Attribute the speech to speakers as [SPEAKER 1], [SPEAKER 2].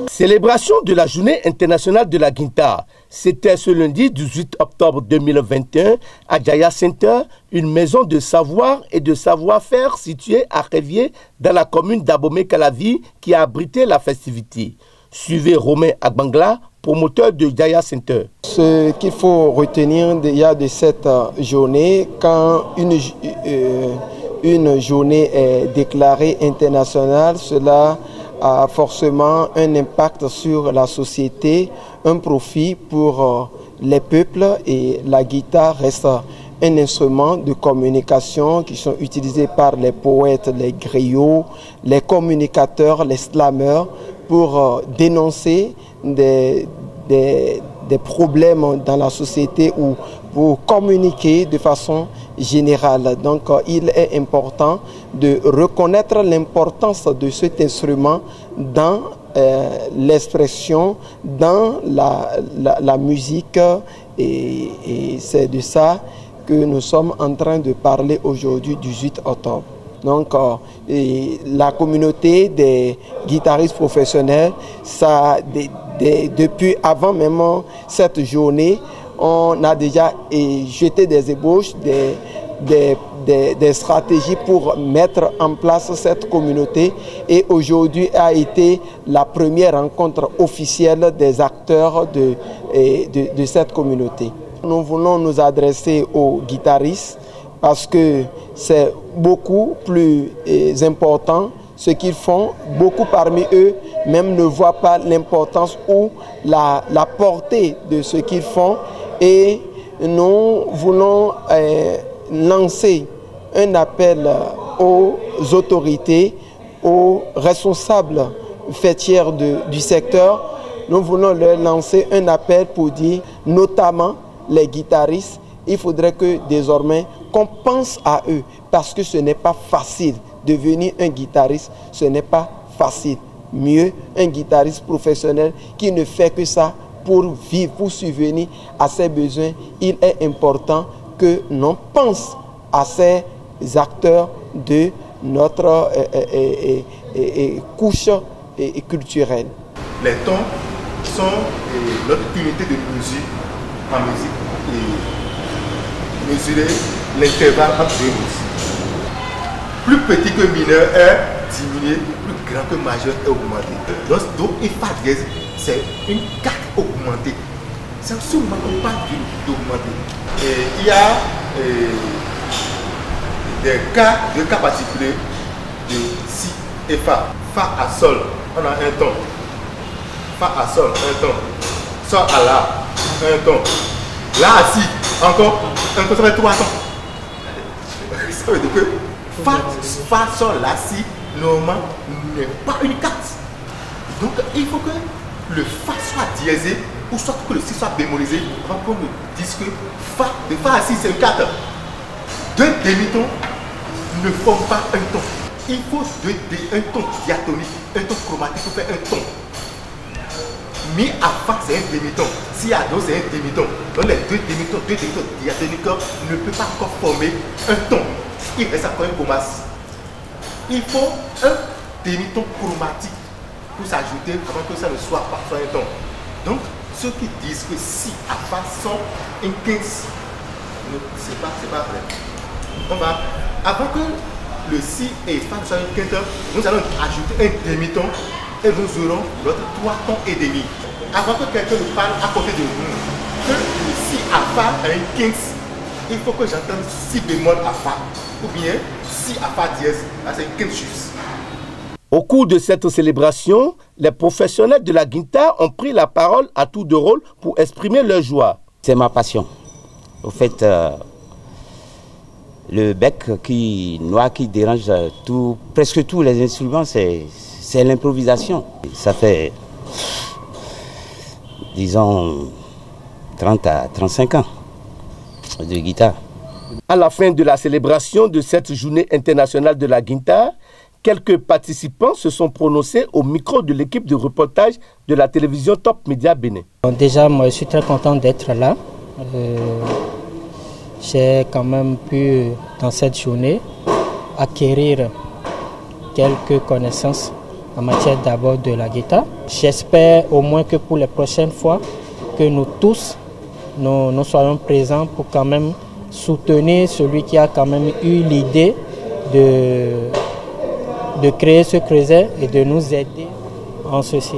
[SPEAKER 1] Célébration de la journée internationale de la guitare. C'était ce lundi 18 octobre 2021 à Jaya Center, une maison de savoir et de savoir-faire située à Révier dans la commune d'Abomey-Calavi qui a abrité la festivité. Suivez Romain Agbangla, promoteur de Jaya Center.
[SPEAKER 2] Ce qu'il faut retenir de cette journée, quand une journée est déclarée internationale, cela a forcément un impact sur la société, un profit pour les peuples, et la guitare reste un instrument de communication qui sont utilisés par les poètes, les griots, les communicateurs, les slameurs pour dénoncer des problèmes dans la société ou pour communiquer de façon générale. Donc il est important de reconnaître l'importance de cet instrument dans l'expression, dans la musique, et c'est de ça que nous sommes en train de parler aujourd'hui, 18 octobre. Donc la communauté des guitaristes professionnels, depuis avant même cette journée, on a déjà jeté des ébauches, des stratégies pour mettre en place cette communauté, et aujourd'hui a été la première rencontre officielle des acteurs de cette communauté. Nous voulons nous adresser aux guitaristes parce que c'est beaucoup plus important ce qu'ils font. Beaucoup parmi eux même ne voient pas l'importance ou la portée de ce qu'ils font, et nous voulons lancer un appel aux autorités, aux responsables fêtières du secteur. Nous voulons leur lancer un appel pour dire, notamment les guitaristes, il faudrait que désormais qu'on pense à eux, parce que ce n'est pas facile. Devenir un guitariste, ce n'est pas facile. Mieux un guitariste professionnel qui ne fait que ça pour vivre, pour subvenir à ses besoins. Il est important que l'on pense à ces acteurs de notre couche culturelle.
[SPEAKER 3] Les tons sont notre unité de mesure en musique, et mesurer l'intervalle entre deux notes. Plus petit que mineur est diminué, plus grand que majeur est augmenté. Donc une fa dièse, c'est une carte augmentée. C'est sûrement qu'on parle d'augmenter. Il y a des cas particuliers de si et fa. Fa à sol, on a un ton. Fa à sol, un ton. Sol à la, un ton. La à si, encore un ton, ça fait trois tons. Ça veut dire que fa, sol, la, si, normalement, n'est pas une carte. Donc, il faut que le fa soit diésé, ou soit que le si soit bémolisé, avant qu'on me dise que fa, de fa à si, c'est une carte. Deux demi-tons ne forment pas un ton. Il faut un ton diatonique, un ton chromatique pour faire un ton. Mi à fa, c'est un demi-ton. Si à do, c'est un demi-ton. Donc les deux demi-tons diatoniques ne peuvent pas encore former un ton. Il reste encore un gomas. Il faut un demi-ton chromatique pour s'ajouter avant que ça ne soit pas un ton. Donc, ceux qui disent que si à fa sont un 15, c'est pas vrai. Avant que le si et fa soit un 15, nous allons ajouter un demi-ton et nous aurons notre 3 tons et demi. Avant que quelqu'un nous parle à côté de nous, que le si à fa a un 15, il faut que j'entende si bémol à fa, ou bien si à fa dièse, là c'est une 15 juste.
[SPEAKER 1] Au cours de cette célébration, les professionnels de la guitare ont pris la parole à tour de rôle pour exprimer leur joie.
[SPEAKER 4] C'est ma passion. Au fait, le bec noir qui dérange presque tous les instruments, c'est l'improvisation. Ça fait, disons, 30 à 35 ans de guitare.
[SPEAKER 1] À la fin de la célébration de cette journée internationale de la guitare, quelques participants se sont prononcés au micro de l'équipe de reportage de la télévision Top Média Bénin.
[SPEAKER 5] Déjà, moi, je suis très content d'être là J'ai quand même pu, dans cette journée, acquérir quelques connaissances en matière d'abord de la guitare. J'espère au moins que pour les prochaines fois, que nous tous, nous soyons présents pour quand même soutenir celui qui a quand même eu l'idée de créer ce creuset et de nous aider en ceci.